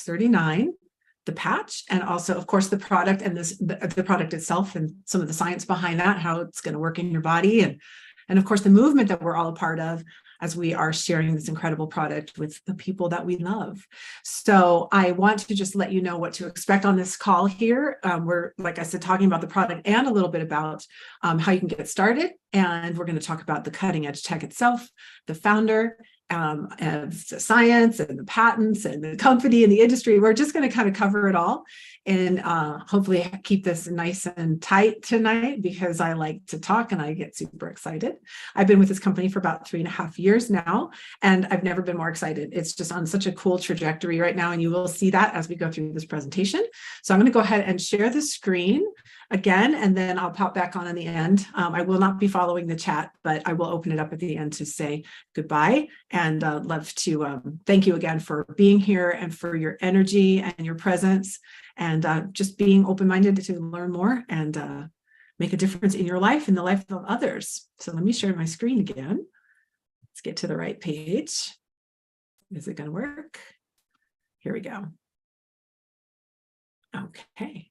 X39, the patch, and also, of course, the product and the product itself and some of the science behind that, how it's going to work in your body, and of course, the movement that we're all a part of as we are sharing this incredible product with the people that we love. So I want to just let you know what to expect on this call here. We're, like I said, talking about the product and a little bit about how you can get started. And we're going to talk about the cutting edge tech itself, the founder, and the science and the patents and the company and the industry. We're just going to kind of cover it all and hopefully keep this nice and tight tonight, because I like to talk and I get super excited. I've been with this company for about 3.5 years now, and I've never been more excited. It's just on such a cool trajectory right now, and you will see that as we go through this presentation. So I'm going to go ahead and share the screen again, and then I'll pop back on in the end. I will not be following the chat, but I will open it up at the end to say goodbye, and love to thank you again for being here and for your energy and your presence, and just being open-minded to learn more and make a difference in your life and the life of others. So let me share my screen again. Let's get to the right page. Is it going to work? Here we go. Okay.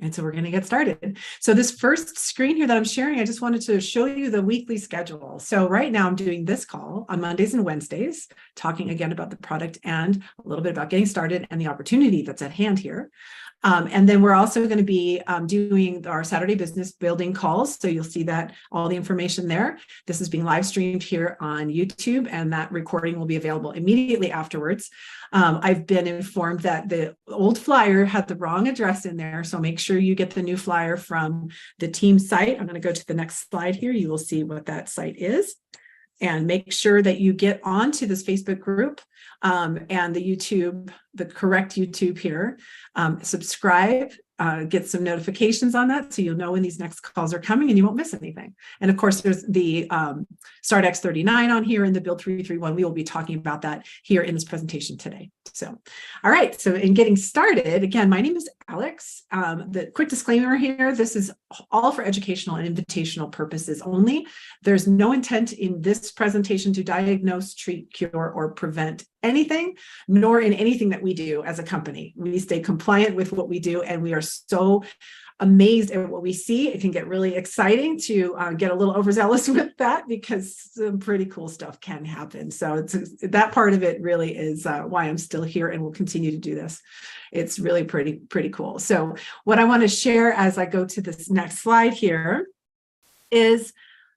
And so we're going to get started. So this first screen here that I'm sharing, I just wanted to show you the weekly schedule. So right now I'm doing this call on Mondays and Wednesdays, talking again about the product and a little bit about getting started and the opportunity that's at hand here. And then we're also going to be doing our Saturday business building calls. So you'll see that all the information there. This is being live streamed here on YouTube, and that recording will be available immediately afterwards. I've been informed that the old flyer had the wrong address in there. So make sure you get the new flyer from the team site. I'm going to go to the next slide here. You will see what that site is. And make sure that you get onto this Facebook group and the YouTube, the correct YouTube here. Subscribe, get some notifications on that so you'll know when these next calls are coming and you won't miss anything. And of course, there's the Start X39 on here and the Build 331. We will be talking about that here in this presentation today. So, all right. So in getting started, again, my name is Alex. The quick disclaimer here, this is all for educational and invitational purposes only. There's no intent in this presentation to diagnose, treat, cure, or prevent anything, nor in anything that we do as a company. We stay compliant with what we do, and we are so amazed at what we see. It can get really exciting to get a little overzealous with that, because some pretty cool stuff can happen. So that part of it really is why I'm still here and will continue to do this. It's really pretty cool. So what I want to share as I go to this next slide here is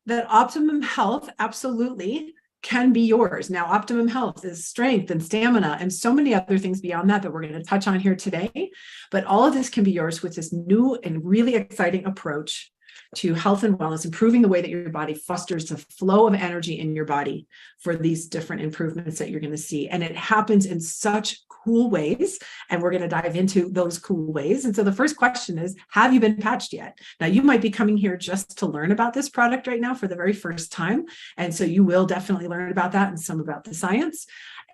that optimum health absolutely can be yours. Now, optimum health is strength and stamina and so many other things beyond that we're going to touch on here today. But all of this can be yours with this new and really exciting approach to health and wellness, improving the way that your body fosters the flow of energy in your body for these different improvements that you're going to see. And it happens in such cool ways, and we're going to dive into those cool ways. And so the first question is, have you been patched yet? Now, you might be coming here just to learn about this product right now for the very first time. And so you will definitely learn about that and some about the science.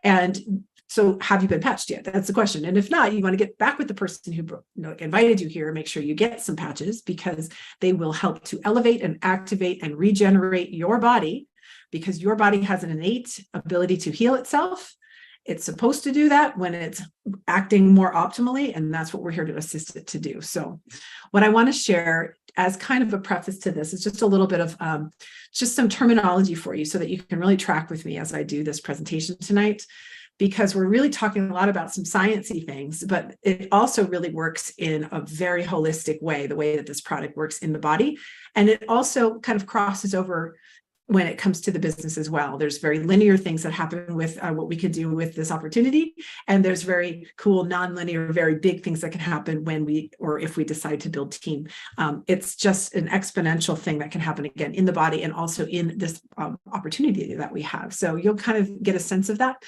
And so have you been patched yet? That's the question. And if not, you want to get back with the person who invited you here, make sure you get some patches, because they will help to elevate and activate and regenerate your body, because your body has an innate ability to heal itself. It's supposed to do that when it's acting more optimally, and that's what we're here to assist it to do. So what I want to share as kind of a preface to this is just a little bit of just some terminology for you so that you can really track with me as I do this presentation tonight, because we're really talking a lot about some sciencey things, but it also really works in a very holistic way, the way that this product works in the body. And it also kind of crosses over when it comes to the business as well. There's very linear things that happen with what we can do with this opportunity. And there's very cool, non-linear, very big things that can happen when if we decide to build team. It's just an exponential thing that can happen again in the body and also in this opportunity that we have. So you'll kind of get a sense of that.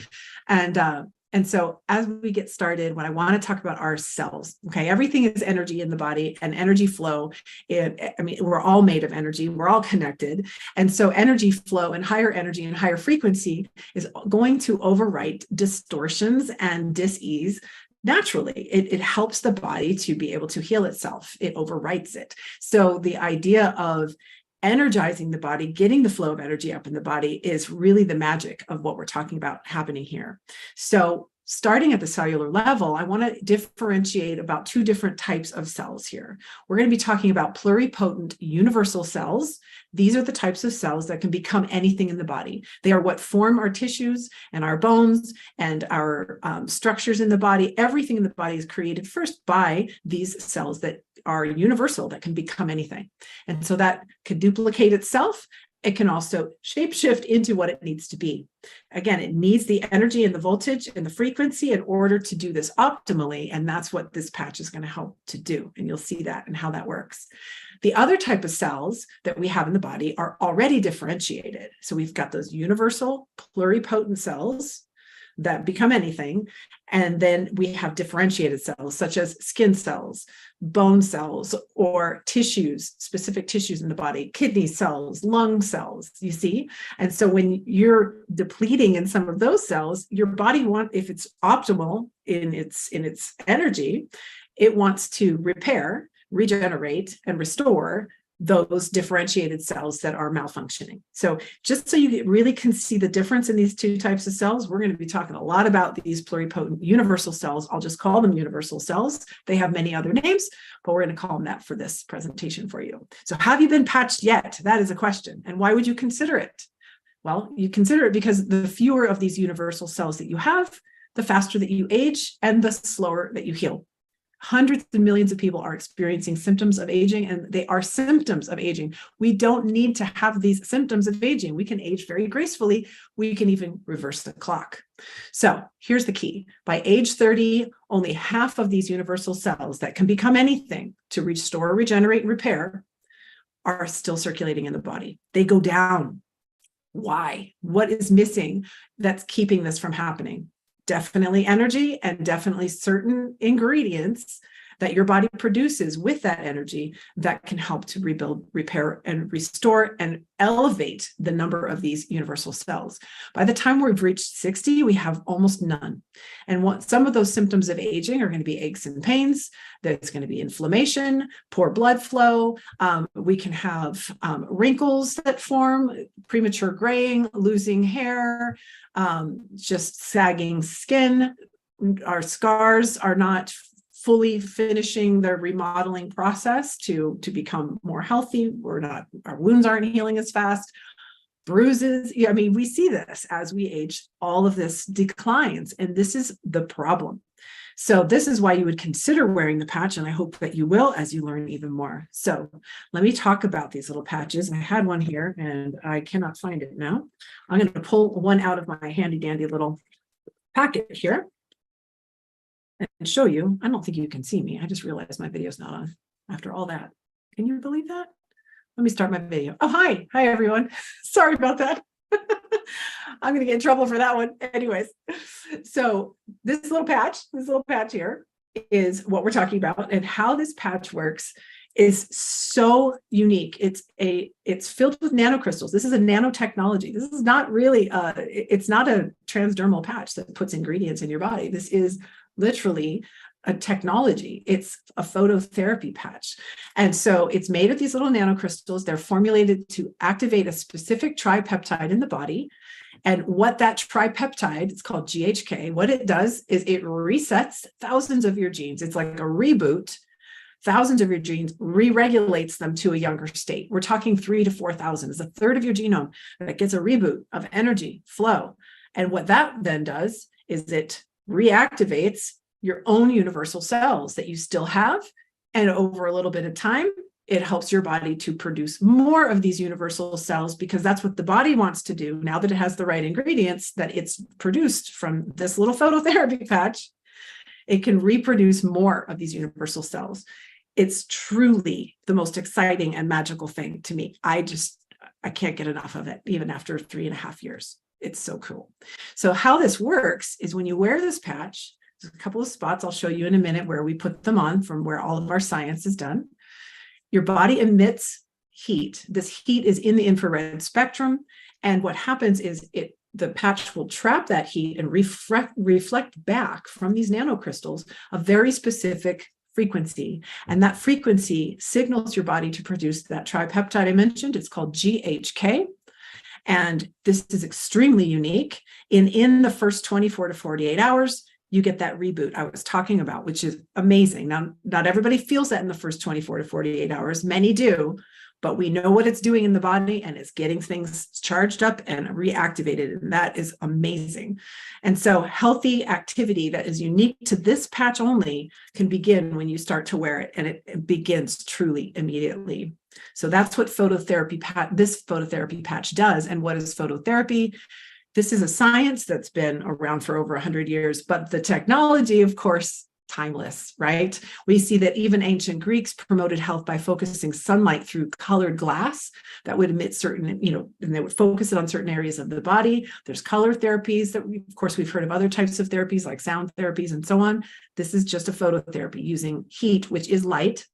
And so as we get started, what I want to talk about are cells. Okay, everything is energy in the body and energy flow. We're all made of energy. We're all connected. And so energy flow and higher frequency is going to overwrite distortions and dis-ease naturally. It helps the body to be able to heal itself. It overwrites it. So the idea of energizing the body, getting the flow of energy up in the body is really the magic of what we're talking about happening here. So starting at the cellular level, I want to differentiate about two different types of cells here. We're going to be talking about pluripotent universal cells. These are the types of cells that can become anything in the body. They are what form our tissues and our bones and our structures in the body. Everything in the body is created first by these cells that are universal, that can become anything. And so that could duplicate itself. It can also shapeshift into what it needs to be. Again, it needs the energy and the voltage and the frequency in order to do this optimally. And that's what this patch is going to help to do. And you'll see that and how that works. The other type of cells that we have in the body are already differentiated. So we've got those universal pluripotent cells that become anything. And then we have differentiated cells, such as skin cells, bone cells, or tissues, specific tissues in the body, kidney cells, lung cells, you see? And so when you're depleting in some of those cells, your body if it's optimal in its energy, it wants to repair, regenerate, and restore those differentiated cells that are malfunctioning. So just so you really can see the difference in these two types of cells, we're going to be talking a lot about these pluripotent universal cells. I'll just call them universal cells. They have many other names, but we're going to call them that for this presentation for you. So have you been patched yet? That is a question. And why would you consider it? Well, you consider it because the fewer of these universal cells that you have, the faster that you age and the slower that you heal. Hundreds of millions of people are experiencing symptoms of aging, and they are symptoms of aging. We don't need to have these symptoms of aging. We can age very gracefully. We can even reverse the clock. So here's the key. By age 30, only half of these universal cells that can become anything to restore, regenerate, and repair are still circulating in the body. They go down. Why? What is missing that's keeping this from happening? Definitely energy, and definitely certain ingredients that your body produces with that energy that can help to rebuild, repair, and restore and elevate the number of these universal cells. By the time we've reached 60, we have almost none. And some of those symptoms of aging are going to be aches and pains. There's going to be inflammation, poor blood flow. We can have wrinkles that form, premature graying, losing hair, just sagging skin. Our scars are not fully finishing their remodeling process to become more healthy. Our wounds aren't healing as fast. Bruises. I mean, we see this as we age, all of this declines, and this is the problem. So this is why you would consider wearing the patch, and I hope that you will as you learn even more. So let me talk about these little patches. I had one here and I cannot find it now. I'm going to pull one out of my handy dandy little packet here and show you. I don't think you can see me. I just realized my video's not on after all that. Can you believe that? Let me start my video. Oh, hi. Hi, everyone. Sorry about that. I'm going to get in trouble for that one. Anyways, so this little patch here is what we're talking about, and how this patch works is so unique. It's filled with nanocrystals. This is a nanotechnology. This is not really it's not a transdermal patch that puts ingredients in your body. This is literally a technology. It's a phototherapy patch. And so it's made of these little nanocrystals. They're formulated to activate a specific tripeptide in the body. And what that tripeptide, it's called GHK, what it does is it resets thousands of your genes. It's like a reboot. Thousands of your genes, re-regulates them to a younger state. We're talking 3,000 to 4,000. It's a third of your genome that gets a reboot of energy flow. And what that then does is it reactivates your own universal cells that you still have. And over a little bit of time, it helps your body to produce more of these universal cells, because that's what the body wants to do now that it has the right ingredients that it's produced from this little phototherapy patch. It can reproduce more of these universal cells. It's truly the most exciting and magical thing to me. I can't get enough of it, even after 3.5 years. It's so cool. So how this works is when you wear this patch, there's a couple of spots I'll show you in a minute where we put them on from where all of our science is done. Your body emits heat. This heat is in the infrared spectrum. And what happens is the patch will trap that heat and reflect back from these nanocrystals a very specific frequency. And that frequency signals your body to produce that tripeptide I mentioned. It's called GHK. And this is extremely unique. In the first 24 to 48 hours, you get that reboot I was talking about, which is amazing. Now, not everybody feels that in the first 24 to 48 hours. Many do, but we know what it's doing in the body, and it's getting things charged up and reactivated. And that is amazing. And so healthy activity that is unique to this patch only can begin when you start to wear it, and it begins truly immediately. So that's what this phototherapy patch does. And what is phototherapy? This is a science that's been around for over 100 years, but the technology, of course, timeless, right? We see that even ancient Greeks promoted health by focusing sunlight through colored glass that would emit certain, and they would focus it on certain areas of the body. There's color therapies that of course, we've heard of other types of therapies like sound therapies and so on. This is just a phototherapy using heat, which is light.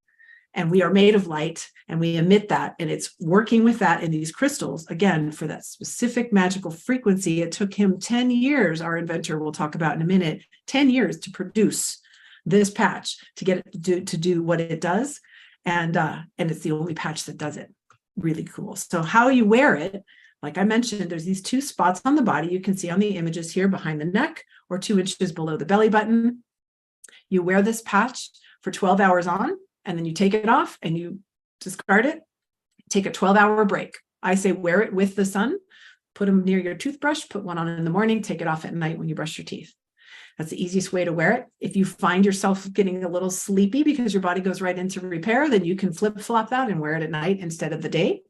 And we are made of light, and we emit that, and it's working with that in these crystals, again, for that specific magical frequency. It took him 10 years, our inventor we'll talk about in a minute, 10 years to produce this patch, to get it to do what it does. And it's the only patch that does it. Really cool. So how you wear it, like I mentioned, there's these 2 spots on the body you can see on the images here behind the neck, or 2 inches below the belly button. You wear this patch for 12 hours on, and then you take it off and you discard it. Take a 12-hour break. I say wear it with the sun, put them near your toothbrush, put one on in the morning, take it off at night when you brush your teeth. That's the easiest way to wear it. If you find yourself getting a little sleepy because your body goes right into repair, then you can flip-flop that and wear it at night instead of the day.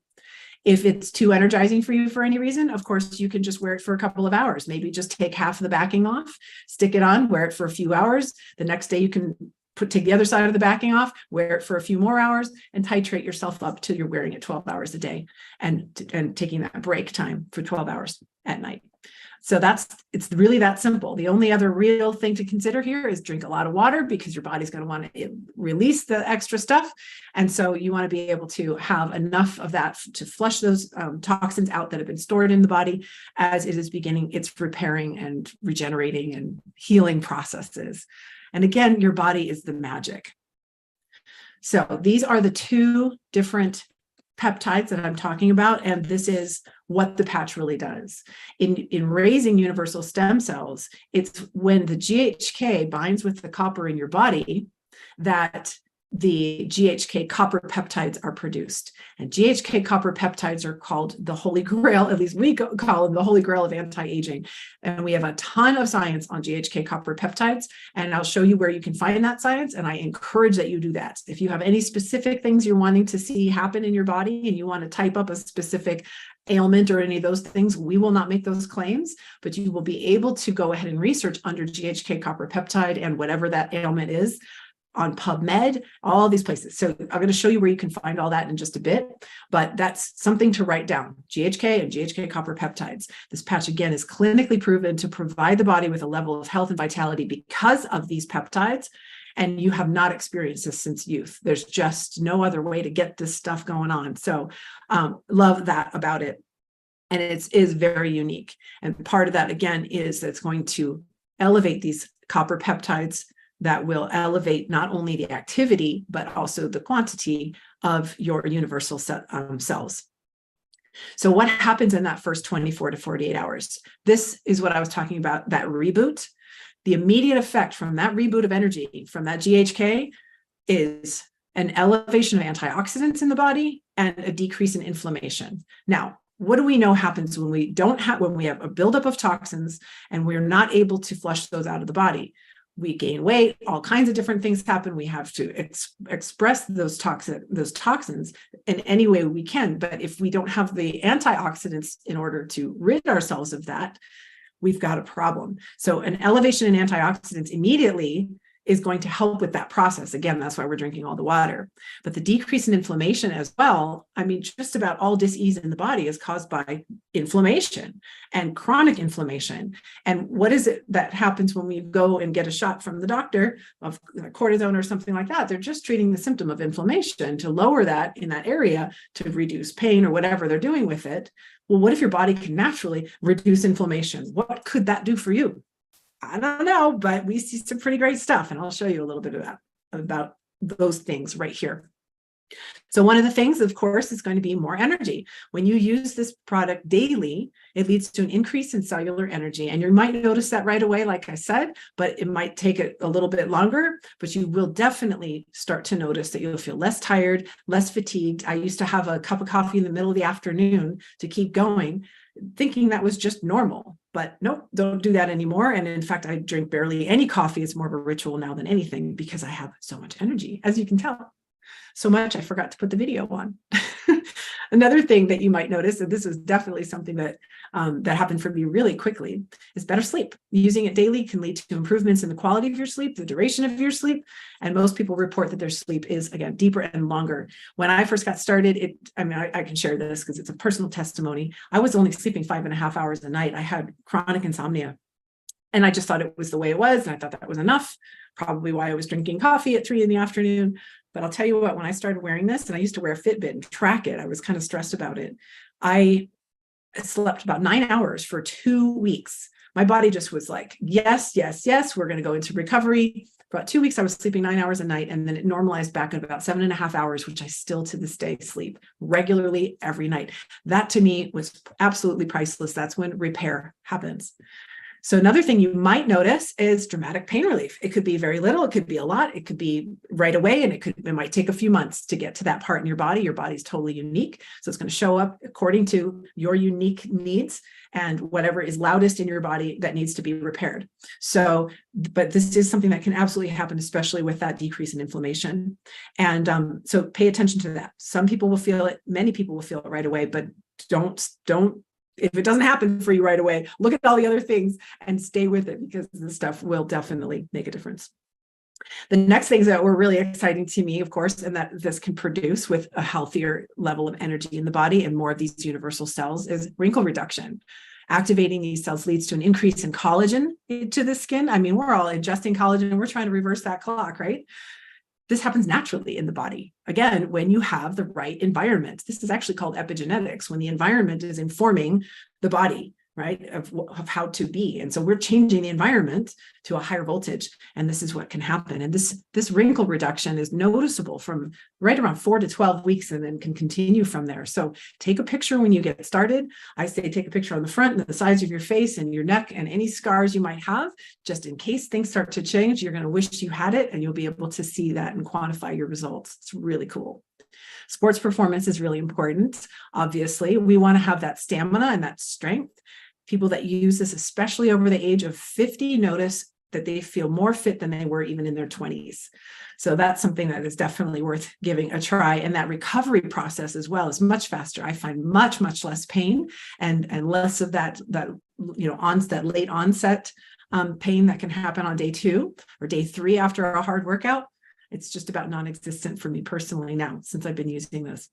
If it's too energizing for you for any reason, of course, you can just wear it for a couple of hours. Maybe just take half of the backing off, stick it on, wear it for a few hours. The next day you can take the other side of the backing off, wear it for a few more hours, and titrate yourself up till you're wearing it 12 hours a day and taking that break time for 12 hours at night. So it's really that simple. The only other real thing to consider here is drink a lot of water, because your body's going to want to release the extra stuff. And so you want to be able to have enough of that to flush those toxins out that have been stored in the body as it is beginning its repairing and regenerating and healing processes. And again, your body is the magic. So these are the 2 different peptides that I'm talking about, and this is what the patch really does. In raising universal stem cells, it's when the GHK binds with the copper in your body that the GHK copper peptides are produced. And GHK copper peptides are called the Holy Grail, at least we call them the Holy Grail of anti-aging. And we have a ton of science on GHK copper peptides, and I'll show you where you can find that science. And I encourage that you do that. If you have any specific things you're wanting to see happen in your body and you want to type up a specific ailment or any of those things, we will not make those claims, but you will be able to go ahead and research under GHK copper peptide and whatever that ailment is on PubMed, all these places. So I'm going to show you where you can find all that in just a bit, but that's something to write down. GHK and GHK copper peptides. This patch, again, is clinically proven to provide the body with a level of health and vitality because of these peptides. And you have not experienced this since youth. There's just no other way to get this stuff going on. So love that about it. And it is very unique. And part of that, again, is that it's going to elevate these copper peptides that will elevate not only the activity, but also the quantity of your universal cells. So what happens in that first 24 to 48 hours? This is what I was talking about, that reboot. The immediate effect from that reboot of energy, from that GHK, is an elevation of antioxidants in the body and a decrease in inflammation. Now, what do we know happens when we have a buildup of toxins and we're not able to flush those out of the body? We gain weight, all kinds of different things happen. We have to express those toxins in any way we can. But if we don't have the antioxidants in order to rid ourselves of that, we've got a problem. So an elevation in antioxidants immediately is going to help with that process. Again, that's why we're drinking all the water. But the decrease in inflammation as well, I mean, just about all dis-ease in the body is caused by inflammation and chronic inflammation. And what is it that happens when we go and get a shot from the doctor of cortisone or something like that? They're just treating the symptom of inflammation to lower that in that area to reduce pain or whatever they're doing with it. Well, what if your body can naturally reduce inflammation? What could that do for you? I don't know, but we see some pretty great stuff. And I'll show you a little bit of that, about those things right here. So one of the things, of course, is going to be more energy. When you use this product daily, it leads to an increase in cellular energy. And you might notice that right away, like I said, but it might take it a little bit longer, but you will definitely start to notice that you'll feel less tired, less fatigued. I used to have a cup of coffee in the middle of the afternoon to keep going, thinking that was just normal. But nope, don't do that anymore. And in fact, I drink barely any coffee. It's more of a ritual now than anything because I have so much energy, as you can tell. So much I forgot to put the video on. Another thing that you might notice, and this is definitely something that that happened for me really quickly, is better sleep. Using it daily can lead to improvements in the quality of your sleep, the duration of your sleep, and most people report that their sleep is, again, deeper and longer. When I first got started, I can share this because it's a personal testimony. I was only sleeping 5.5 hours a night. I had chronic insomnia. And I just thought it was the way it was. And I thought that was enough, probably why I was drinking coffee at 3 p.m. But I'll tell you what, when I started wearing this, and I used to wear a Fitbit and track it, I was kind of stressed about it. I slept about 9 hours for 2 weeks. My body just was like, yes, yes, yes, we're going to go into recovery. For about 2 weeks, I was sleeping 9 hours a night, and then it normalized back at about 7.5 hours, which I still to this day sleep regularly every night. That to me was absolutely priceless. That's when repair happens. So another thing you might notice is dramatic pain relief. It could be very little, it could be a lot, it could be right away, and it might take a few months to get to that part in your body. Your body's totally unique. So it's going to show up according to your unique needs and whatever is loudest in your body that needs to be repaired. So, but this is something that can absolutely happen, especially with that decrease in inflammation. And so pay attention to that. Some people will feel it, many people will feel it right away, but don't if it doesn't happen for you right away, look at all the other things and stay with it, because this stuff will definitely make a difference. The next things that were really exciting to me, of course, and that this can produce with a healthier level of energy in the body and more of these universal cells, is wrinkle reduction. Activating these cells leads to an increase in collagen to the skin. I mean, we're all ingesting collagen and we're trying to reverse that clock, right? This happens naturally in the body. Again, when you have the right environment. This is actually called epigenetics, when the environment is informing the body, right, of how to be. And so we're changing the environment to a higher voltage, and this is what can happen. And this wrinkle reduction is noticeable from right around 4 to 12 weeks and then can continue from there. So take a picture when you get started. I say take a picture on the front and the sides of your face and your neck and any scars you might have, just in case things start to change. You're going to wish you had it, and you'll be able to see that and quantify your results. It's really cool. Sports performance is really important. Obviously, we want to have that stamina and that strength. People that use this, especially over the age of 50, notice that they feel more fit than they were even in their 20s. So that's something that is definitely worth giving a try. And that recovery process as well is much faster. I find much, much less pain and less of that late onset pain that can happen on day 2 or day 3 after a hard workout. It's just about non-existent for me personally now, since I've been using this.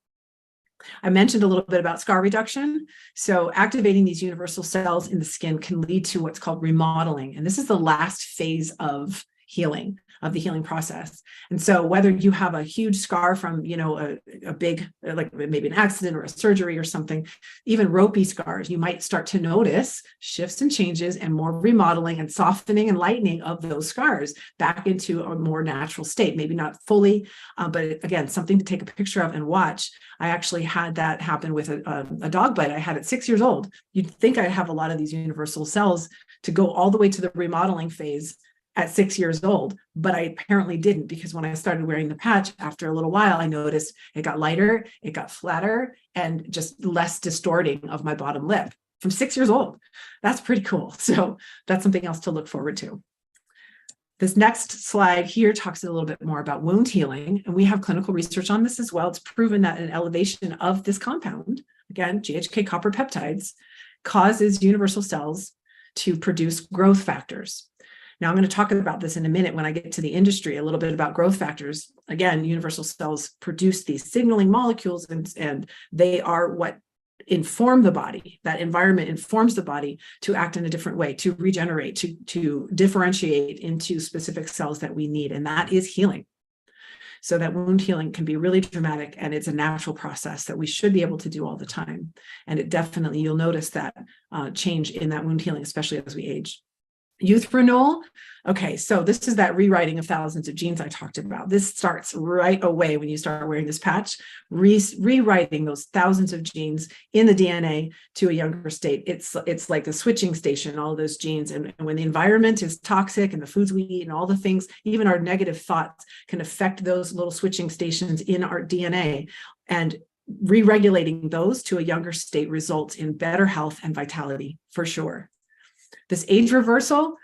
I mentioned a little bit about scar reduction. So activating these universal cells in the skin can lead to what's called remodeling. And this is the last phase of healing, of the healing process. And so whether you have a huge scar from, a big, like maybe an accident or a surgery or something, even ropey scars, you might start to notice shifts and changes and more remodeling and softening and lightening of those scars back into a more natural state. Maybe not fully, but again, something to take a picture of and watch. I actually had that happen with a dog bite I had at 6 years old. You'd think I'd have a lot of these universal cells to go all the way to the remodeling phase at 6 years old, but I apparently didn't, because when I started wearing the patch, after a little while, I noticed it got lighter, it got flatter, and just less distorting of my bottom lip from 6 years old. That's pretty cool. So that's something else to look forward to. This next slide here talks a little bit more about wound healing, and we have clinical research on this as well. It's proven that an elevation of this compound, again, GHK copper peptides, causes universal cells to produce growth factors. Now, I'm going to talk about this in a minute when I get to the industry, a little bit about growth factors. Again, universal cells produce these signaling molecules, and they are what inform the body. That environment informs the body to act in a different way, to regenerate, to differentiate into specific cells that we need. And that is healing. So that wound healing can be really dramatic, and it's a natural process that we should be able to do all the time. And it definitely, you'll notice that change in that wound healing, especially as we age. Youth renewal. Okay, so this is that rewriting of thousands of genes I talked about. This starts right away when you start wearing this patch, rewriting those thousands of genes in the DNA to a younger state. It's like a switching station, all of those genes. And when the environment is toxic and the foods we eat and all the things, even our negative thoughts can affect those little switching stations in our DNA. And re-regulating those to a younger state results in better health and vitality, for sure. This age reversal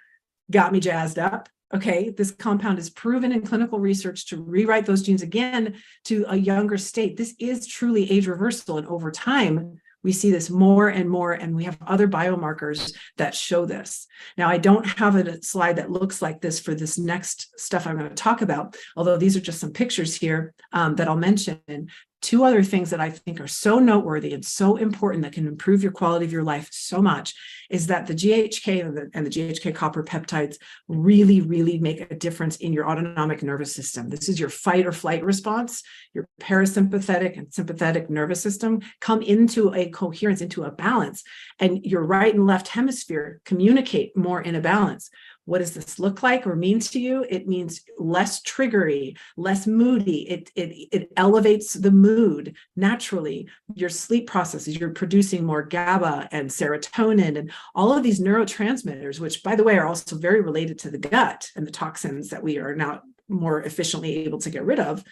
got me jazzed up. Okay, this compound is proven in clinical research to rewrite those genes again to a younger state. This is truly age reversal. And over time, we see this more and more, and we have other biomarkers that show this. Now, I don't have a slide that looks like this for this next stuff I'm going to talk about, although these are just some pictures here that I'll mention. Two other things that I think are so noteworthy and so important that can improve your quality of your life so much is that the GHK and the GHK copper peptides really, really make a difference in your autonomic nervous system. This is your fight or flight response. Your parasympathetic and sympathetic nervous system come into a coherence, into a balance, and your right and left hemisphere communicate more in a balance. What does this look like or mean to you? It means less triggery, less moody. It elevates the mood naturally. Your sleep processes, you're producing more GABA and serotonin and all of these neurotransmitters, which, by the way, are also very related to the gut and the toxins that we are now more efficiently able to get rid of.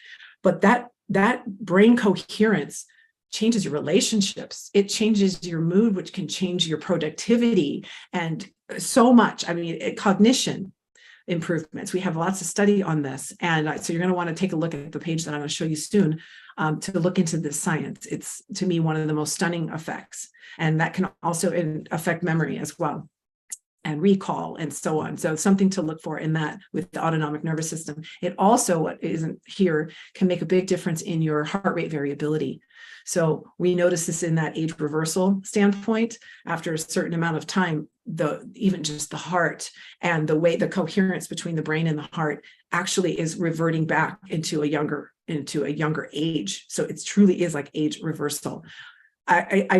But that brain coherence changes your relationships. It changes your mood, which can change your productivity and so much. I mean, cognition improvements. We have lots of study on this. And so you're going to want to take a look at the page that I'm going to show you soon to look into this science. It's, to me, one of the most stunning effects. And that can also affect memory as well, and recall and so on. So something to look for in that with the autonomic nervous system. It also, what isn't here, can make a big difference in your heart rate variability. So we notice this in that age reversal standpoint. After a certain amount of time, even just the heart and the way the coherence between the brain and the heart actually is reverting back into a younger age. So it truly is like age reversal. I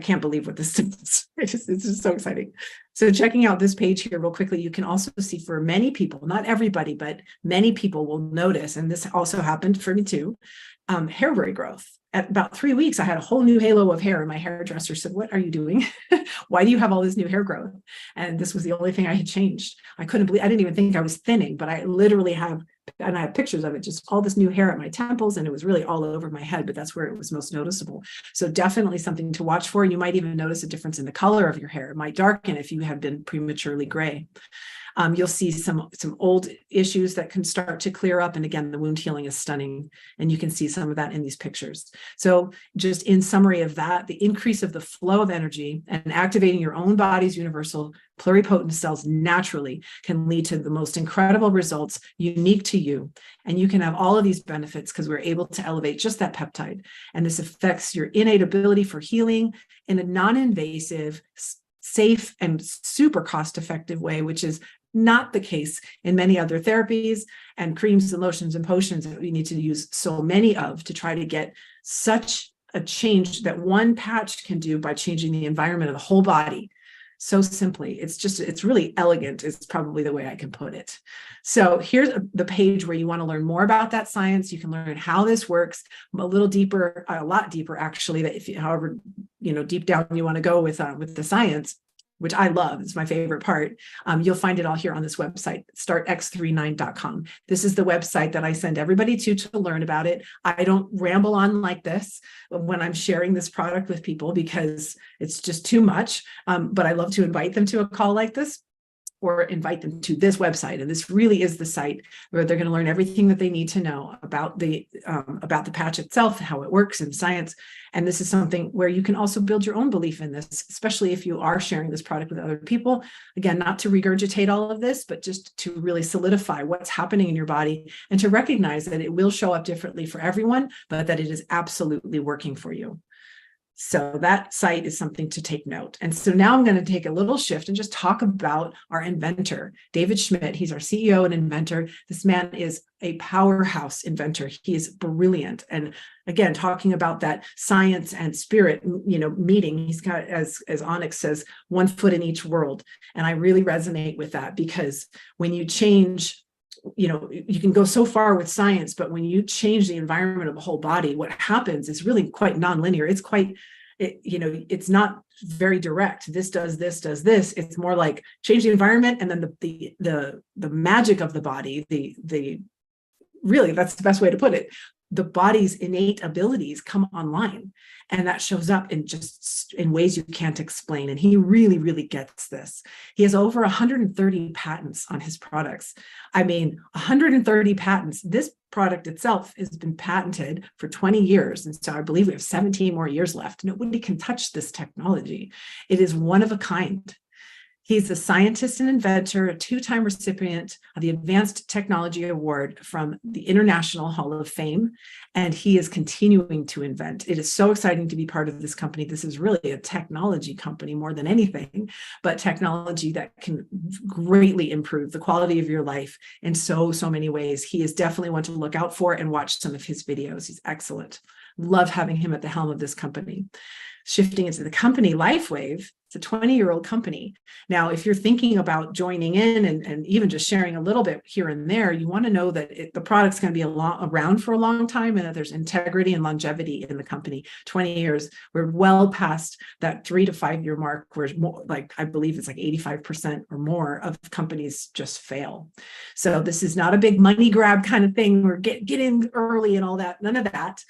can't believe what this is. It's just so exciting. So checking out this page here real quickly, you can also see for many people, not everybody, but many people will notice, and this also happened for me too, hair regrowth. At about 3 weeks, I had a whole new halo of hair, and my hairdresser said, "What are you doing? Why do you have all this new hair growth?" And this was the only thing I had changed. I couldn't believe, I didn't even think I was thinning, but I literally have, and I have pictures of it, just all this new hair at my temples, and it was really all over my head, but that's where it was most noticeable. So definitely something to watch for. You might even notice a difference in the color of your hair. It might darken if you have been prematurely gray. You'll see some old issues that can start to clear up. And again, the wound healing is stunning. And you can see some of that in these pictures. So just in summary of that, the increase of the flow of energy and activating your own body's universal pluripotent cells naturally can lead to the most incredible results unique to you. And you can have all of these benefits because we're able to elevate just that peptide. And this affects your innate ability for healing in a non-invasive, safe, and super cost-effective way, which is not the case in many other therapies and creams and lotions and potions that we need to use so many of to try to get such a change that one patch can do by changing the environment of the whole body. So simply, it's really elegant is probably the way I can put it. So here's the page where you want to learn more about that science. You can learn how this works a little deeper, a lot deeper actually, that if you, however, deep down you want to go with the science, which I love, it's my favorite part. You'll find it all here on this website, startx39.com. This is the website that I send everybody to learn about it. I don't ramble on like this when I'm sharing this product with people because it's just too much, but I love to invite them to a call like this or invite them to this website. And this really is the site where they're going to learn everything that they need to know about the patch itself, how it works in science. And this is something where you can also build your own belief in this, especially if you are sharing this product with other people. Again, not to regurgitate all of this, but just to really solidify what's happening in your body and to recognize that it will show up differently for everyone, but that it is absolutely working for you. So that site is something to take note. And so now I'm going to take a little shift and just talk about our inventor, David Schmidt. He's our CEO and inventor. This man is a powerhouse inventor. He is brilliant. And again, talking about that science and spirit, meeting, he's got, as Onyx says, one foot in each world. And I really resonate with that, because when you change, you can go so far with science, but when you change the environment of the whole body, what happens is really quite nonlinear. It's quite, it's not very direct. This does this, does this. It's more like change the environment, and then the magic of the body, the really, that's the best way to put it. The body's innate abilities come online, and that shows up in ways you can't explain. And he really, really gets this. He has over 130 patents on his products. I mean, 130 patents. This product itself has been patented for 20 years. And so I believe we have 17 more years left. Nobody can touch this technology. It is one of a kind. He's a scientist and inventor, a two-time recipient of the Advanced Technology Award from the International Hall of Fame, and he is continuing to invent. It is so exciting to be part of this company. This is really a technology company more than anything, but technology that can greatly improve the quality of your life in so many ways. He is definitely one to look out for and watch some of his videos. He's excellent. Love having him at the helm of this company. Shifting into the company, LifeWave, it's a 20-year-old company. Now, if you're thinking about joining in and even just sharing a little bit here and there, you want to know that the product's going to be around for a long time, and that there's integrity and longevity in the company. 20 years, we're well past that 3 to 5 year mark, where more, like, I believe it's like 85% or more of companies just fail. So this is not a big money grab kind of thing, or get in early and all that. None of that.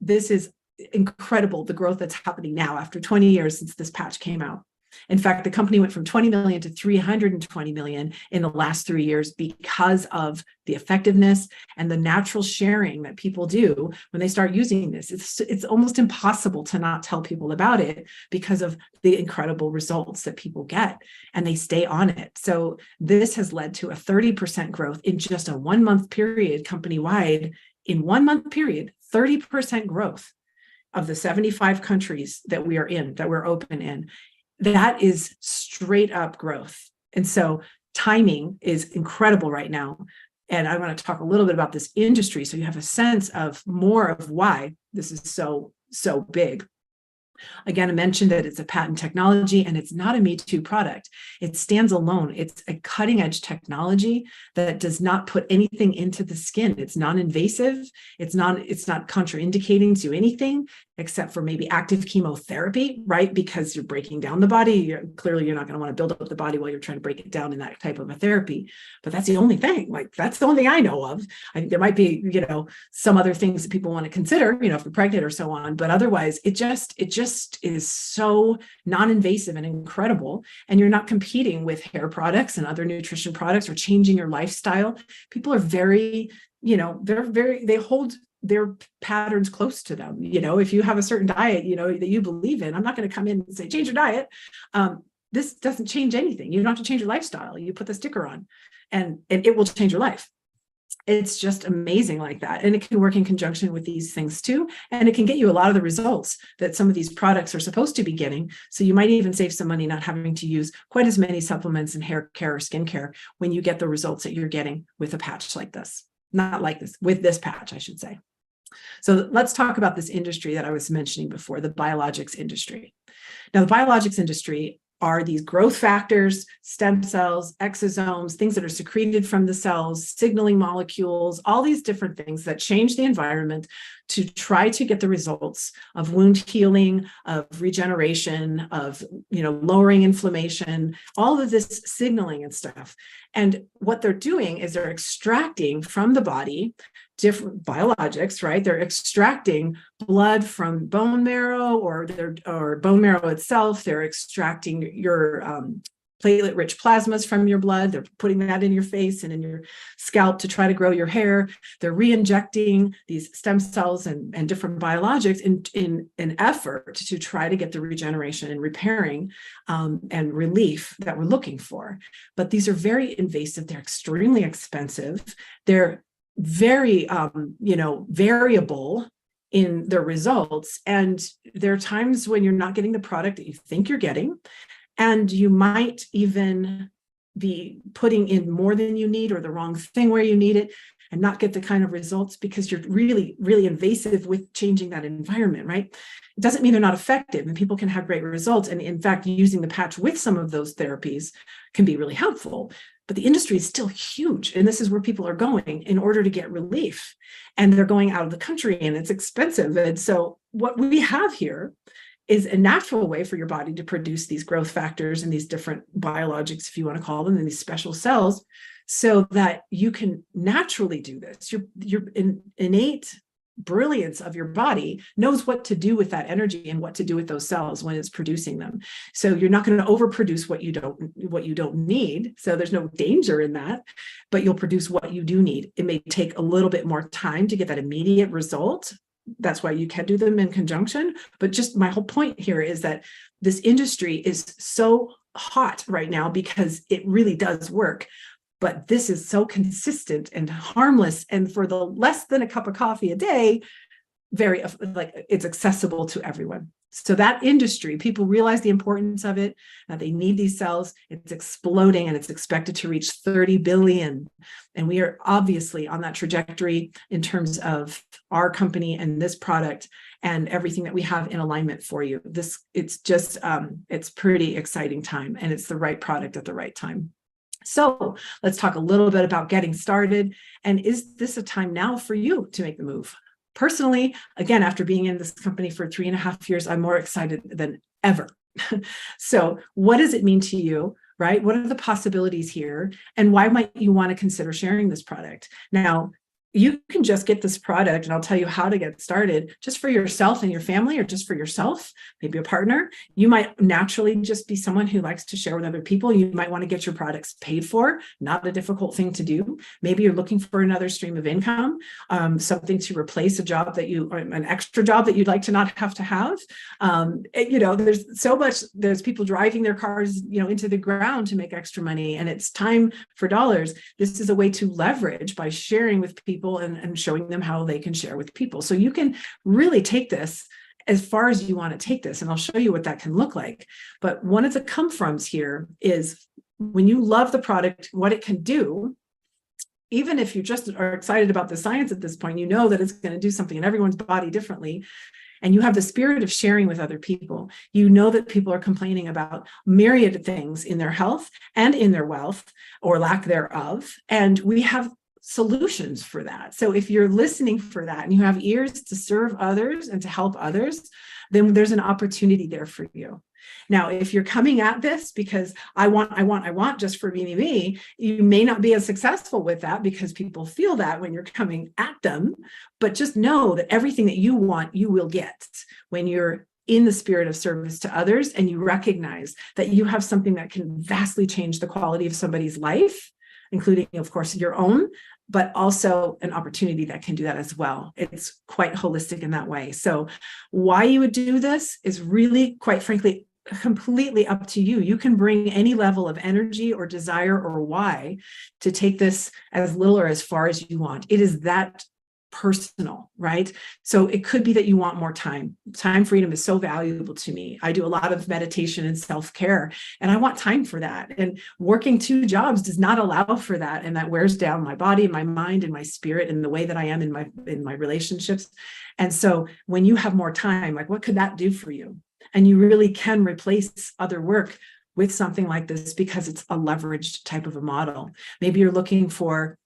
This is incredible, the growth that's happening now after 20 years since this patch came out. In fact, the company went from 20 million to 320 million in the last 3 years because of the effectiveness and the natural sharing that people do when they start using this. It's almost impossible to not tell people about it because of the incredible results that people get, and they stay on it. So this has led to a 30% growth in just a 1 month period, company-wide. In 1 month period, 30% growth of the 75 countries that we are in, that we're open in. That is straight up growth. And so timing is incredible right now. And I want to talk a little bit about this industry so you have a sense of more of why this is so big. Again, I mentioned that it's a patent technology, and it's not a Me Too product. It stands alone. It's a cutting edge technology that does not put anything into the skin. It's non-invasive. It's not contraindicating to anything except for maybe active chemotherapy, right? Because you're breaking down the body. Clearly, you're not going to want to build up the body while you're trying to break it down in that type of a therapy. But that's the only thing. Like, that's the only thing I know of. I think there might be, some other things that people want to consider, if you're pregnant or so on. But otherwise, it just is so non-invasive and incredible. And you're not competing with hair products and other nutrition products or changing your lifestyle. People are very, they hold their patterns close to them. If you have a certain diet, that you believe in, I'm not going to come in and say, change your diet. This doesn't change anything. You don't have to change your lifestyle. You put the sticker on and it will change your life. It's just amazing like that. And it can work in conjunction with these things too. And it can get you a lot of the results that some of these products are supposed to be getting. So you might even save some money not having to use quite as many supplements and hair care or skin care when you get the results that you're getting with a patch like this. Not like this, with this patch, I should say. So let's talk about this industry that I was mentioning before, the biologics industry. Now, the biologics industry are these growth factors, stem cells, exosomes, things that are secreted from the cells, signaling molecules, all these different things that change the environment to try to get the results of wound healing, of regeneration, of lowering inflammation, all of this signaling and stuff. And what they're doing is they're extracting from the body different biologics, right? They're extracting blood from bone marrow or bone marrow itself. They're extracting your platelet-rich plasmas from your blood. They're putting that in your face and in your scalp to try to grow your hair. They're re-injecting these stem cells and different biologics in an effort to try to get the regeneration and repairing and relief that we're looking for. But these are very invasive. They're extremely expensive. They're very, variable in their results. And there are times when you're not getting the product that you think you're getting, and you might even be putting in more than you need or the wrong thing where you need it and not get the kind of results because you're really, really invasive with changing that environment, right? It doesn't mean they're not effective, and people can have great results. And in fact, using the patch with some of those therapies can be really helpful. But the industry is still huge. And this is where people are going in order to get relief. And they're going out of the country, and it's expensive. And so what we have here is a natural way for your body to produce these growth factors and these different biologics, if you want to call them, and these special cells, so that you can naturally do this. Your innate brilliance of your body knows what to do with that energy and what to do with those cells when it's producing them. So you're not going to overproduce what you don't need. So there's no danger in that, but you'll produce what you do need. It may take a little bit more time to get that immediate result. That's why you can do them in conjunction. But just my whole point here is that this industry is so hot right now because it really does work. But this is so consistent and harmless. And for the less than a cup of coffee a day, very, like, it's accessible to everyone. So that industry, people realize the importance of it, that they need these cells. It's exploding, and it's expected to reach 30 billion. And we are obviously on that trajectory in terms of our company and this product and everything that we have in alignment for you. It's just, it's pretty exciting time, and it's the right product at the right time. So let's talk a little bit about getting started. And is this a time now for you to make the move? Personally, again, after being in this company for 3.5 years, I'm more excited than ever. So what does it mean to you, right? What are the possibilities here? And why might you want to consider sharing this product? Now, you can just get this product, and I'll tell you how to get started, just for yourself and your family, or just for yourself, maybe a partner. You might naturally just be someone who likes to share with other people. You might want to get your products paid for, not a difficult thing to do. Maybe you're looking for another stream of income, something to replace a job that an extra job that you'd like to not have to have. There's so much, there's people driving their cars, into the ground to make extra money, and it's time for dollars. This is a way to leverage by sharing with people and showing them how they can share with people. So you can really take this as far as you want to take this, and I'll show you what that can look like. But one of the come-froms here is when you love the product, what it can do. Even if you just are excited about the science at this point, you know that it's going to do something in everyone's body differently. And you have the spirit of sharing with other people. You know that people are complaining about myriad things in their health and in their wealth, or lack thereof. And we have solutions for that. So if you're listening for that and you have ears to serve others and to help others, then there's an opportunity there for you. Now, if you're coming at this because I want just for me, you may not be as successful with that because people feel that when you're coming at them. But just know that everything that you want, you will get when you're in the spirit of service to others, and you recognize that you have something that can vastly change the quality of somebody's life, including, of course, your own, but also an opportunity that can do that as well. It's quite holistic in that way. So why you would do this is really, quite frankly, completely up to you. You can bring any level of energy or desire or why to take this as little or as far as you want. It is that personal, right? So it could be that you want more time. Time freedom is so valuable to me. I do a lot of meditation and self-care, and I want time for that. And working 2 jobs does not allow for that. And that wears down my body, my mind, and my spirit, and the way that I am in my relationships. And so when you have more time, like, what could that do for you? And you really can replace other work with something like this because it's a leveraged type of a model. Maybe you're looking for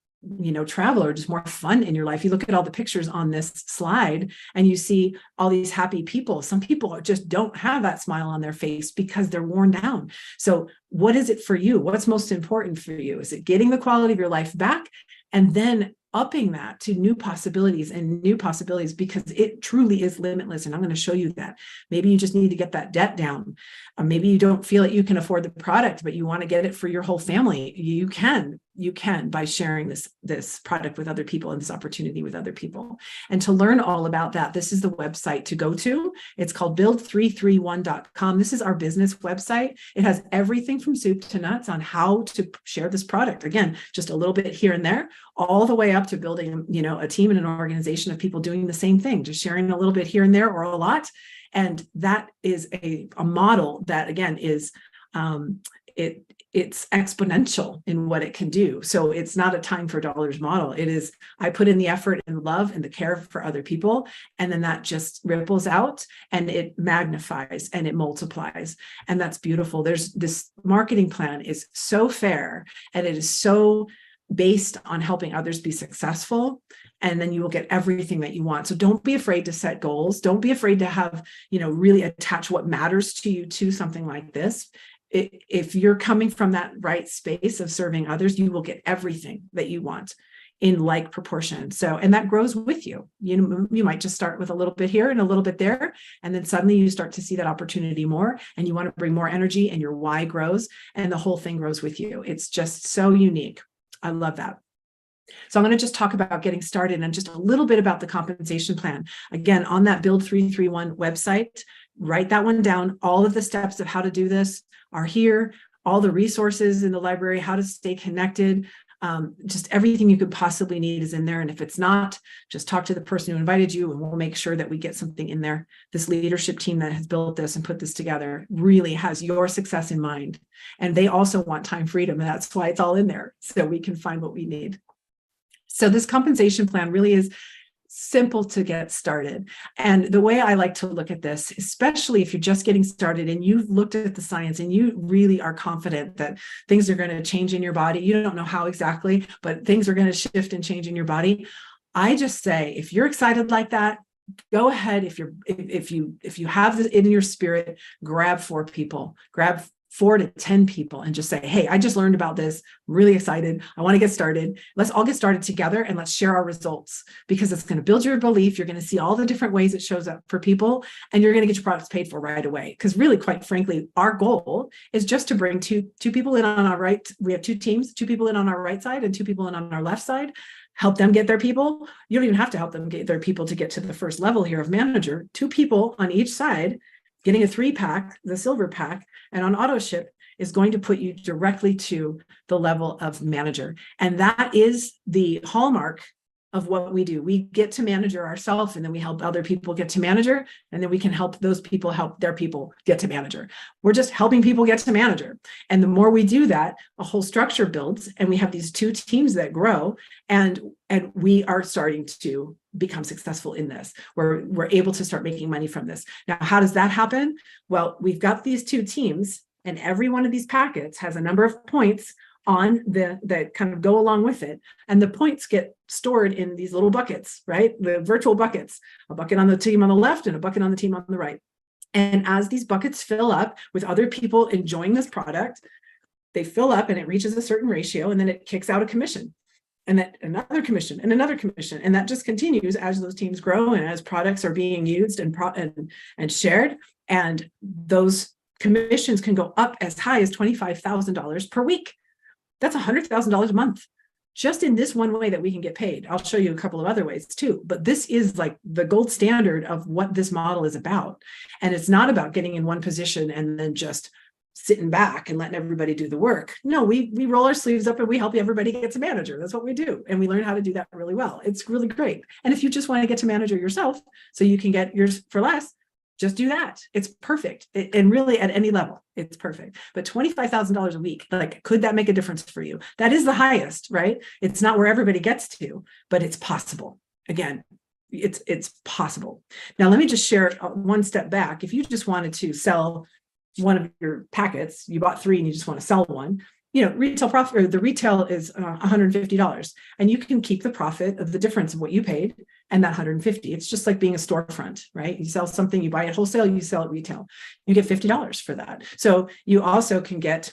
travel or just more fun in your life. You look at all the pictures on this slide and you see all these happy people. Some people just don't have that smile on their face because they're worn down. So what is it for you? What's most important for you? Is it getting the quality of your life back and then upping that to new possibilities because it truly is limitless. And I'm going to show you that. Maybe you just need to get that debt down. Maybe you don't feel that you can afford the product, but you want to get it for your whole family. You can. you can by sharing this product with other people and this opportunity with other people. And to learn all about that, this is the website to go to. It's called build331.com. This is our business website. It has everything from soup to nuts on how to share this product. Again, just a little bit here and there, all the way up to building, a team and an organization of people doing the same thing, just sharing a little bit here and there or a lot. And that is a model that, again, is it's exponential in what it can do. So it's not a time for dollars model. It is, I put in the effort and love and the care for other people, and then that just ripples out and it magnifies and it multiplies. And that's beautiful. There's this marketing plan is so fair, and it is so based on helping others be successful, and then you will get everything that you want. So don't be afraid to set goals. Don't be afraid to have, really attach what matters to you to something like this. If you're coming from that right space of serving others, you will get everything that you want in like proportion. So, and that grows with you. You might just start with a little bit here and a little bit there, and then suddenly you start to see that opportunity more, and you want to bring more energy, and your why grows, and the whole thing grows with you. It's just so unique. I love that. So I'm going to just talk about getting started and just a little bit about the compensation plan. Again, on that Build 331 website, write that one down. All of the steps of how to do this are here. All the resources in the library, how to stay connected, just everything you could possibly need is in there. And if it's not, just talk to the person who invited you, and we'll make sure that we get something in there. This leadership team that has built this and put this together really has your success in mind. And they also want time freedom. And that's why it's all in there, so we can find what we need. So this compensation plan really is simple to get started. And the way I like to look at this, especially if you're just getting started and you've looked at the science and you really are confident that things are going to change in your body, you don't know how exactly, but things are going to shift and change in your body. I just say, if you're excited like that, go ahead. If you have this in your spirit, grab 4 people, grab 4 to 10 people, and just say, hey, I just learned about this. I'm really excited. I want to get started. Let's all get started together and let's share our results, because it's going to build your belief. You're going to see all the different ways it shows up for people, and you're going to get your products paid for right away. Because really, quite frankly, our goal is just to bring two people in on our right. We have 2 teams, 2 people in on our right side and 2 people in on our left side. Help them get their people. You don't even have to help them get their people to get to the first level here of manager. 2 people on each side, getting a 3-pack, the silver pack, and on auto ship is going to put you directly to the level of manager. And that is the hallmark of what we do. We get to manager ourselves, and then we help other people get to manager, and then we can help those people help their people get to manager. We're just helping people get to manager. And the more we do that, a whole structure builds, and we have these 2 teams that grow, and we are starting to become successful in this. We're able to start making money from this. Now, how does that happen? Well, we've got these 2 teams, and every one of these packets has a number of points on that kind of go along with it. And the points get stored in these little buckets, right? The virtual buckets, a bucket on the team on the left and a bucket on the team on the right. And as these buckets fill up with other people enjoying this product, they fill up and it reaches a certain ratio, and then it kicks out a commission, and then another commission and another commission. And that just continues as those teams grow and as products are being used and shared. And those commissions can go up as high as $25,000 per week. That's $100,000 a month, just in this one way that we can get paid. I'll show you a couple of other ways too, but this is like the gold standard of what this model is about. And it's not about getting in one position and then just sitting back and letting everybody do the work. No, we roll our sleeves up and we help everybody get to manager. That's what we do. And we learn how to do that really well. It's really great. And if you just want to get to manager yourself so you can get yours for less, just do that. It's perfect. And really at any level, it's perfect. But $25,000 a week, like, could that make a difference for you? That is the highest, right? It's not where everybody gets to, but it's possible. Again, it's possible. Now, let me just share one step back. If you just wanted to sell one of your packets, you bought 3 and you just want to sell one, retail profit, or the retail is $150, and you can keep the profit of the difference of what you paid and that $150. It's just like being a storefront, right? You sell something, you buy it wholesale, you sell it retail, you get $50 for that. So you also can get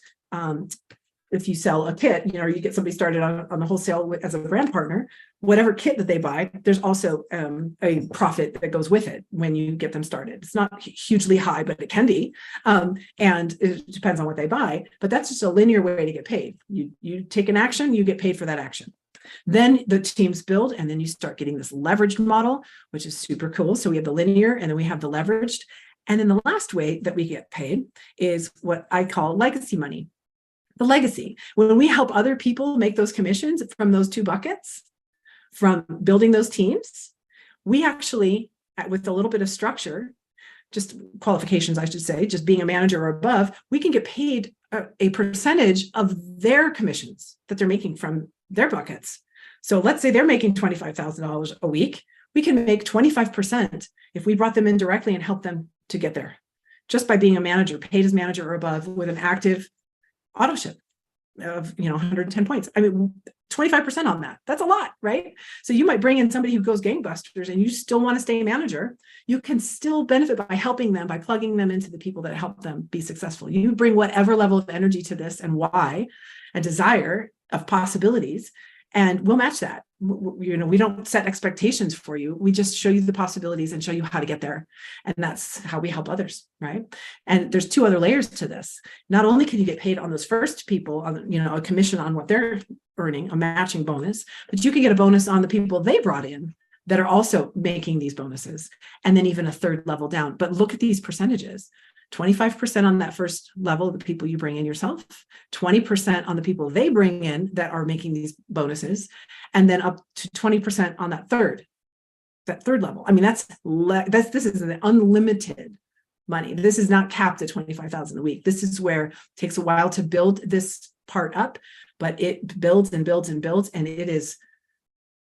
if you sell a kit, or you get somebody started on the wholesale as a brand partner, whatever kit that they buy, there's also a profit that goes with it when you get them started. It's not hugely high, but it can be. And it depends on what they buy, but that's just a linear way to get paid. You take an action, you get paid for that action. Then the teams build, and then you start getting this leveraged model, which is super cool. So we have the linear, and then we have the leveraged. And then the last way that we get paid is what I call legacy money. The legacy, when we help other people make those commissions from those two buckets, from building those teams, we actually, with a little bit of structure, just qualifications, I should say, just being a manager or above, we can get paid a percentage of their commissions that they're making from their buckets. So let's say they're making $25,000 a week. We can make 25% if we brought them in directly and helped them to get there, just by being a manager, paid as manager or above, with an active auto ship of 110 points. I mean, 25% on that. That's a lot, right? So you might bring in somebody who goes gangbusters and you still want to stay a manager. You can still benefit by helping them, by plugging them into the people that help them be successful. You bring whatever level of energy to this and why and desire of possibilities, and we'll match that. We don't set expectations for you. We just show you the possibilities and show you how to get there. And that's how we help others, right? And there's two other layers to this. Not only can you get paid on those first people, on a commission on what they're earning, a matching bonus, but you can get a bonus on the people they brought in that are also making these bonuses, and then even a third level down. But look at these percentages. 25% on that first level, the people you bring in yourself, 20% on the people they bring in that are making these bonuses, and then up to 20% on that third level. I mean, this is an unlimited money. This is not capped at 25,000 a week. This is where it takes a while to build this part up, but it builds and builds and builds, and it is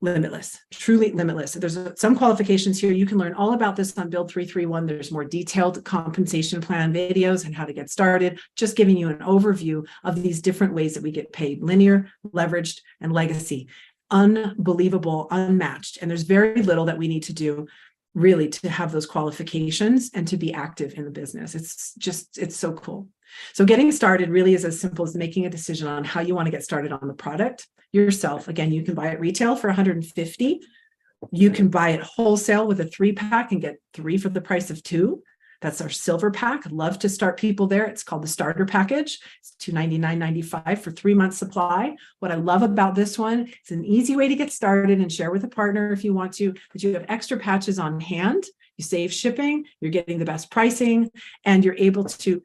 limitless, truly limitless. There's some qualifications here. You can learn all about this on Build 331. There's more detailed compensation plan videos and how to get started, just giving you an overview of these different ways that we get paid: linear, leveraged, and legacy. Unbelievable, unmatched. And there's very little that we need to do really to have those qualifications and to be active in the business. It's so cool. So getting started really is as simple as making a decision on how you want to get started on the product yourself. Again, you can buy it retail for $150. You can buy it wholesale with a 3-pack and get 3 for the price of 2. That's our silver pack. I'd love to start people there. It's called the starter package. It's $299.95 for 3 months supply. What I love about this one, it's an easy way to get started and share with a partner if you want to, but you have extra patches on hand. You save shipping, you're getting the best pricing, and you're able to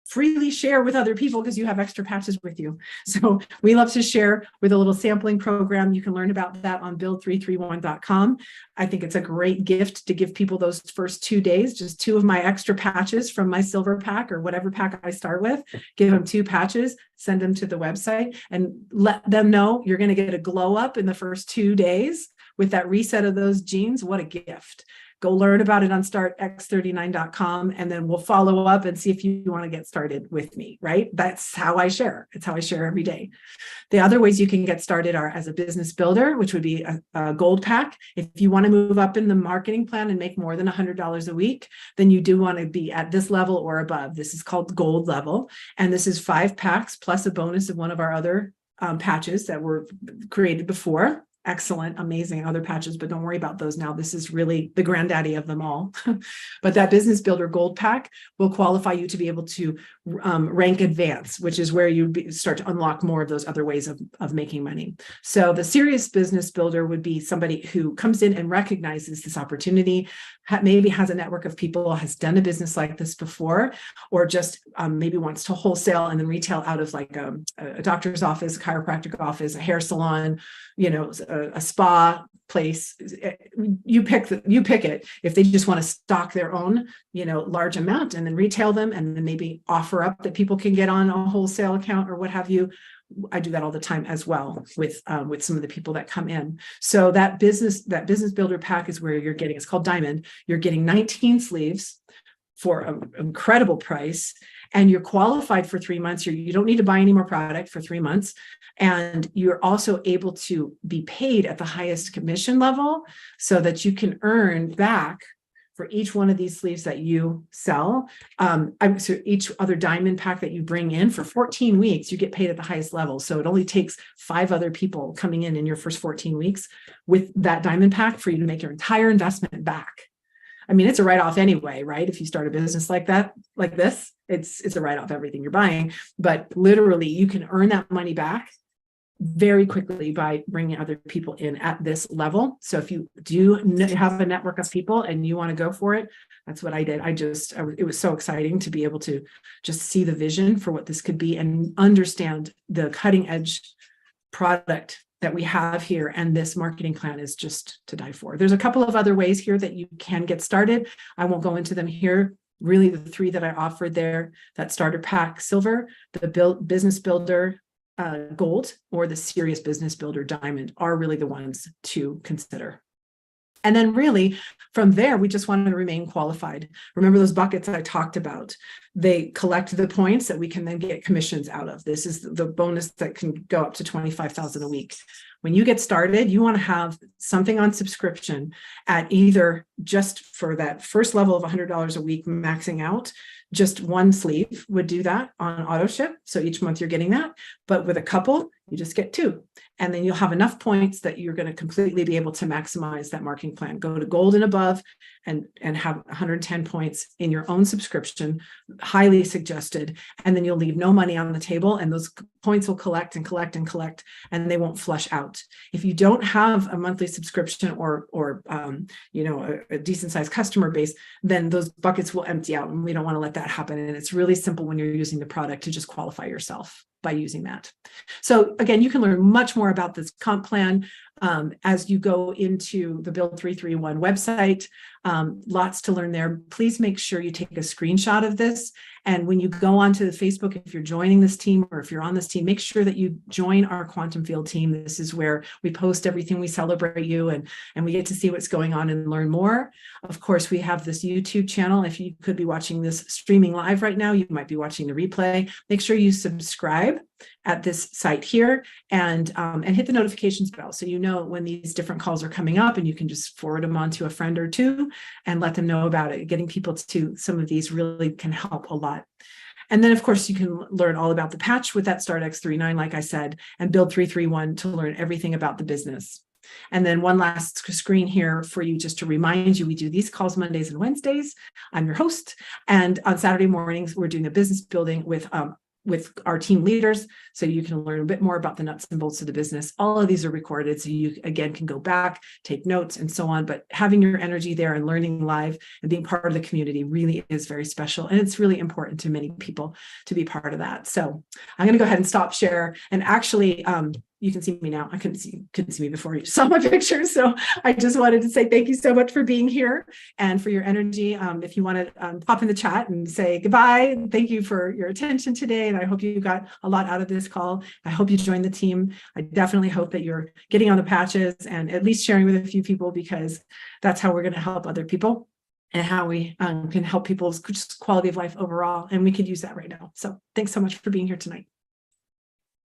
freely share with other people because you have extra patches with you. So we love to share with a little sampling program. You can learn about that on build331.com. I think it's a great gift to give people those first 2 days, just 2 of my extra patches from my silver pack or whatever pack I start with. Give them 2 patches, send them to the website, and let them know you're going to get a glow up in the first 2 days with that reset of those genes. What a gift. Go learn about it on startx39.com, and then we'll follow up and see if you want to get started with me, right? That's how I share. It's how I share every day. The other ways you can get started are as a business builder, which would be a gold pack. If you want to move up in the marketing plan and make more than $100 a week, then you do want to be at this level or above. This is called gold level. And this is 5 packs plus a bonus of one of our other patches that were created before. Excellent, amazing other patches, but don't worry about those now. This is really the granddaddy of them all. But that Business Builder Gold Pack will qualify you to be able to rank advance, which is where you start to unlock more of those other ways of making money. So the serious business builder would be somebody who comes in and recognizes this opportunity, maybe has a network of people, has done a business like this before, or just maybe wants to wholesale and then retail out of like a doctor's office, a chiropractic office, a hair salon, a spa place. You pick it. If they just want to stock their own, large amount and then retail them and then maybe offer up that people can get on a wholesale account or what have you. I do that all the time as well with some of the people that come in. So that business builder pack is where you're getting, it's called Diamond. You're getting 19 sleeves for an incredible price, and you're qualified for 3 months. You don't need to buy any more product for 3 months. And you're also able to be paid at the highest commission level so that you can earn back for each one of these sleeves that you sell, so each other diamond pack that you bring in for 14 weeks, you get paid at the highest level. So it only takes 5 other people coming in your first 14 weeks with that diamond pack for you to make your entire investment back. I mean, it's a write-off anyway, right? If you start a business like that, like this, it's a write-off everything you're buying, but literally you can earn that money back very quickly by bringing other people in at this level. So if you do have a network of people and you want to go for it, that's what I did. It was so exciting to be able to just see the vision for what this could be and understand the cutting edge product that we have here. And this marketing plan is just to die for. There's a couple of other ways here that you can get started. I won't go into them here. Really, the 3 that I offered there, that starter pack silver, the business builder gold, or the serious business builder diamond are really the ones to consider. And then really from there, we just want to remain qualified. Remember those buckets I talked about? They collect the points that we can then get commissions out of. This is the bonus that can go up to $25,000 a week. When you get started, you want to have something on subscription at either just for that first level of $100 a week maxing out. Just one sleeve would do that on auto ship. So each month you're getting that, but with a couple, you just get 2. And then you'll have enough points that you're going to completely be able to maximize that marketing plan. Go to gold and above and have 110 points in your own subscription, highly suggested. And then you'll leave no money on the table, and those points will collect and collect and collect, and they won't flush out. If you don't have a monthly subscription or a decent sized customer base, then those buckets will empty out, and we don't want to let that happen. And it's really simple when you're using the product to just qualify yourself by using that. So again, you can learn much more about this comp plan as you go into the Build 331 website. Lots to learn there. Please make sure you take a screenshot of this. And when you go onto the Facebook, if you're joining this team or if you're on this team, make sure that you join our quantum field team. This is where we post everything, we celebrate you, and we get to see what's going on and learn more. Of course, we have this YouTube channel. If you could be watching this streaming live right now, you might be watching the replay. Make sure you subscribe at this site here and hit the notifications bell so you know when these different calls are coming up, and you can just forward them on to a friend or two and let them know about it. Getting people to some of these really can help a lot. And then, of course, you can learn all about the patch with that Start X39, like I said, and Build 331 to learn everything about the business. And then one last screen here for you just to remind you, we do these calls Mondays and Wednesdays. I'm your host. And on Saturday mornings, we're doing a business building with our team leaders, so you can learn a bit more about the nuts and bolts of the business. All of these are recorded, so you, again, can go back, take notes, and so on. But having your energy there and learning live and being part of the community really is very special. And it's really important to many people to be part of that. So I'm going to go ahead and stop share. And actually, you can see me now. I couldn't see me before you saw my picture. So I just wanted to say thank you so much for being here and for your energy. If you want to pop in the chat and say goodbye, thank you for your attention today. And I hope you got a lot out of this call. I hope you joined the team. I definitely hope that you're getting on the patches and at least sharing with a few people, because that's how we're going to help other people and how we can help people's quality of life overall. And we could use that right now. So thanks so much for being here tonight.